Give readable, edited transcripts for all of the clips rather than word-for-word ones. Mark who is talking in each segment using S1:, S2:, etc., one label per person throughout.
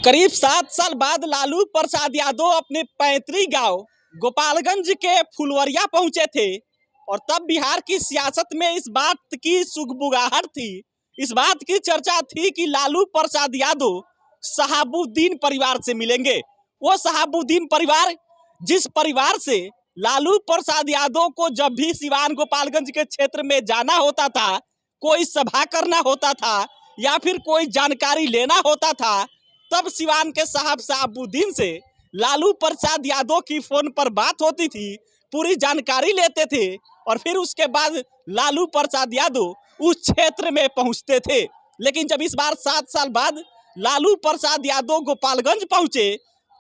S1: करीब 7 साल बाद लालू प्रसाद यादव अपने पैतृक गांव गोपालगंज के फुलवरिया पहुंचे थे और तब बिहार की सियासत में इस बात की सुगबुगाहट थी, इस बात की चर्चा थी कि लालू प्रसाद यादव शहाबुद्दीन परिवार से मिलेंगे। वो शहाबुद्दीन परिवार, जिस परिवार से लालू प्रसाद यादव को जब भी सिवान गोपालगंज के क्षेत्र में जाना होता था, कोई सभा करना होता था या फिर कोई जानकारी लेना होता था, तब सिवान के साहब शहाबुद्दीन से लालू प्रसाद यादव की फोन पर बात होती थी, पूरी जानकारी लेते थे और फिर उसके बाद लालू प्रसाद यादव उस क्षेत्र में पहुंचते थे। लेकिन जब इस बार 7 साल बाद लालू प्रसाद यादव गोपालगंज पहुंचे,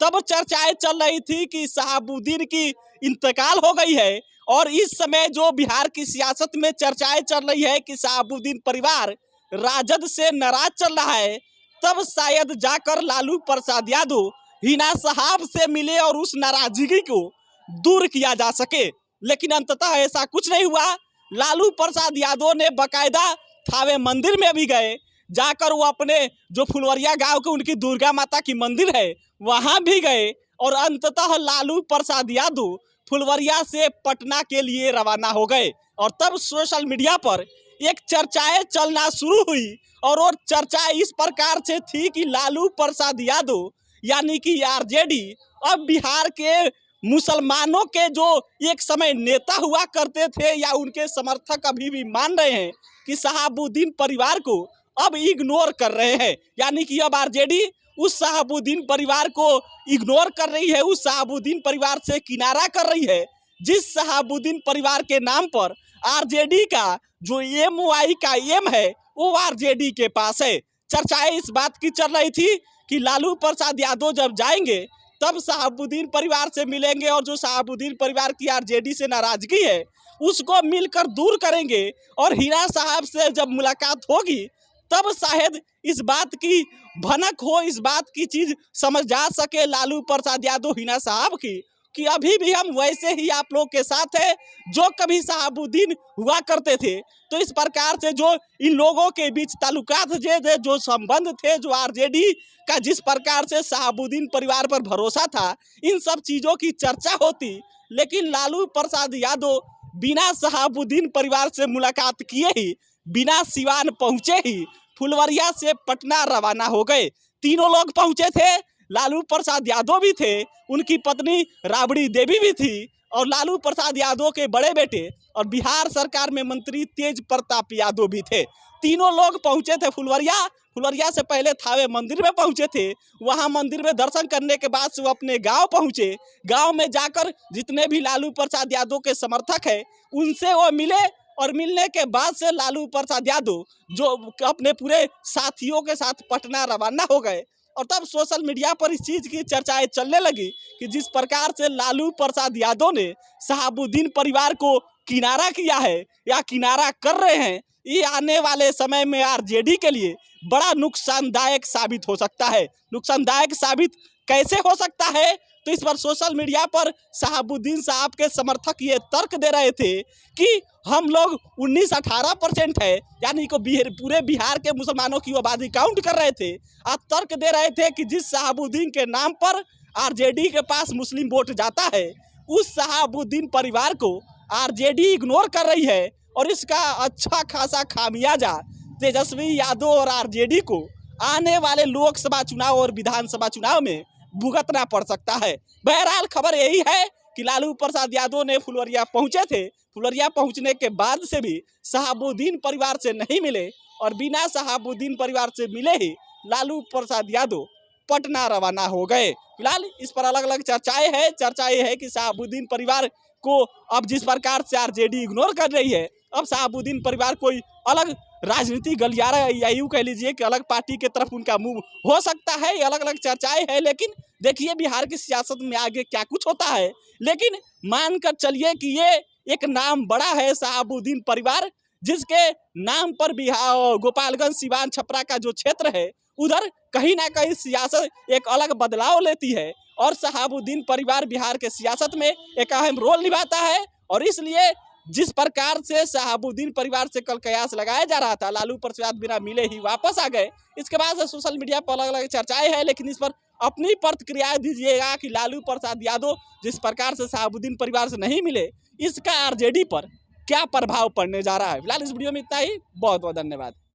S1: तब चर्चाएं चल रही थी कि शहाबुद्दीन की इंतकाल हो गई है और इस समय जो बिहार की सियासत में चर्चाएं चल रही है कि शहाबुद्दीन परिवार राजद से नाराज चल रहा है, तब शायद जाकर लालू प्रसाद यादव हिना साहब से मिले और उस नाराजगी को दूर किया जा सके। लेकिन अंततः ऐसा कुछ नहीं हुआ। लालू प्रसाद यादव ने बकायदा थावे मंदिर में भी गए, जाकर वो अपने जो फुलवरिया गांव के उनकी दुर्गा माता की मंदिर है वहां भी गए और अंततः लालू प्रसाद यादव फुलवरिया से पटना के लिए रवाना हो गए। और तब सोशल मीडिया पर एक चर्चाएं चलना शुरू हुई और वो चर्चा इस प्रकार से थी कि लालू प्रसाद यादव यानी कि आरजेडी अब बिहार के मुसलमानों के जो एक समय नेता हुआ करते थे या उनके समर्थक अभी भी मान रहे हैं कि शहाबुद्दीन परिवार को अब इग्नोर कर रहे हैं, यानी कि अब आरजेडी उस शहाबुद्दीन परिवार को इग्नोर कर रही है, उस शहाबुद्दीन परिवार से किनारा कर रही है, जिस शहाबुद्दीन परिवार के नाम पर आरजेडी का जो एमवाई का एम है वो आरजेडी के पास है। चर्चाएं इस बात की चल रही थी कि लालू प्रसाद यादव जब जाएंगे तब शहाबुद्दीन परिवार से मिलेंगे और जो शहाबुद्दीन परिवार की आरजेडी से नाराजगी है उसको मिलकर दूर करेंगे और हिना साहब से जब मुलाकात होगी तब शायद इस बात की भनक हो, इस बात की चीज समझ जा सके लालू प्रसाद यादव हिना साहब की कि अभी भी हम वैसे ही आप लोग के साथ हैं जो कभी शहाबुद्दीन हुआ करते थे। तो इस प्रकार से जो इन लोगों के बीच ताल्लुकात जो संबंध थे, जो आरजेडी का जिस प्रकार से शहाबुद्दीन परिवार पर भरोसा था, इन सब चीज़ों की चर्चा होती। लेकिन लालू प्रसाद यादव बिना शहाबुद्दीन परिवार से मुलाकात किए ही, बिना सिवान पहुँचे ही फुलवरिया से पटना रवाना हो गए। तीनों लोग पहुँचे थे, लालू प्रसाद यादव भी थे, उनकी पत्नी राबड़ी देवी भी थी और लालू प्रसाद यादव के बड़े बेटे और बिहार सरकार में मंत्री तेज प्रताप यादव भी थे। तीनों लोग पहुंचे थे फुलवरिया से पहले थावे मंदिर में पहुंचे थे। वहां मंदिर में दर्शन करने के बाद से वो अपने गांव पहुंचे। गांव में जाकर जितने भी लालू प्रसाद यादव के समर्थक हैं उनसे वो मिले और मिलने के बाद से लालू प्रसाद यादव जो अपने पूरे साथियों के साथ पटना रवाना हो गए। और तब सोशल मीडिया पर इस चीज़ की चर्चाएं चलने लगी कि जिस प्रकार से लालू प्रसाद यादव ने शहाबुद्दीन परिवार को किनारा किया है या किनारा कर रहे हैं, ये आने वाले समय में आरजेडी के लिए बड़ा नुकसानदायक साबित हो सकता है। नुकसानदायक साबित कैसे हो सकता है, तो इस पर सोशल मीडिया पर शहाबुद्दीन साहब के समर्थक ये तर्क दे रहे थे कि हम लोग 19-18% है, यानी को पूरे बिहार के मुसलमानों की आबादी काउंट कर रहे थे। आज तर्क दे रहे थे कि जिस शहाबुद्दीन के नाम पर आरजेडी के पास मुस्लिम वोट जाता है, उस शहाबुद्दीन परिवार को आरजेडी इग्नोर कर रही है और इसका अच्छा खासा खामियाजा तेजस्वी यादव और आरजेडी को आने वाले लोकसभा चुनाव और विधानसभा चुनाव में भुगतना पड़ सकता है। बहरहाल खबर यही है कि लालू प्रसाद यादव ने फुलवरिया पहुंचे थे। फुलवरिया पहुंचने के बाद से भी शहाबुद्दीन परिवार से नहीं मिले और बिना शहाबुद्दीन परिवार से मिले ही लालू प्रसाद यादव पटना रवाना हो गए। फिलहाल इस पर अलग अलग चर्चाएं हैं। चर्चा ये है कि शहाबुद्दीन परिवार को अब जिस प्रकार से आरजेडी इग्नोर कर रही है, अब शहाबुद्दीन परिवार कोई अलग राजनीति गलियारा या यूँ कह लीजिए कि अलग पार्टी के तरफ उनका मुंह हो सकता है। ये अलग अलग चर्चाएं हैं, लेकिन देखिए बिहार की सियासत में आगे क्या कुछ होता है। लेकिन मानकर चलिए कि ये एक नाम बड़ा है शहाबुद्दीन परिवार, जिसके नाम पर बिहार गोपालगंज सिवान छपरा का जो क्षेत्र है उधर कहीं ना कहीं सियासत एक अलग बदलाव लेती है और शहाबुद्दीन परिवार बिहार के सियासत में एक अहम रोल निभाता है। और इसलिए जिस प्रकार से शहाबुद्दीन परिवार से कल कयास लगाया जा रहा था, लालू प्रसाद बिना मिले ही वापस आ गए। इसके बाद से सोशल मीडिया पर अलग अलग चर्चाएं हैं, लेकिन इस पर अपनी प्रतिक्रिया दीजिएगा कि लालू प्रसाद यादव जिस प्रकार से शहाबुद्दीन परिवार से नहीं मिले, इसका आरजेडी पर क्या प्रभाव पड़ने जा रहा है। फिलहाल इस वीडियो में इतना ही। बहुत बहुत धन्यवाद।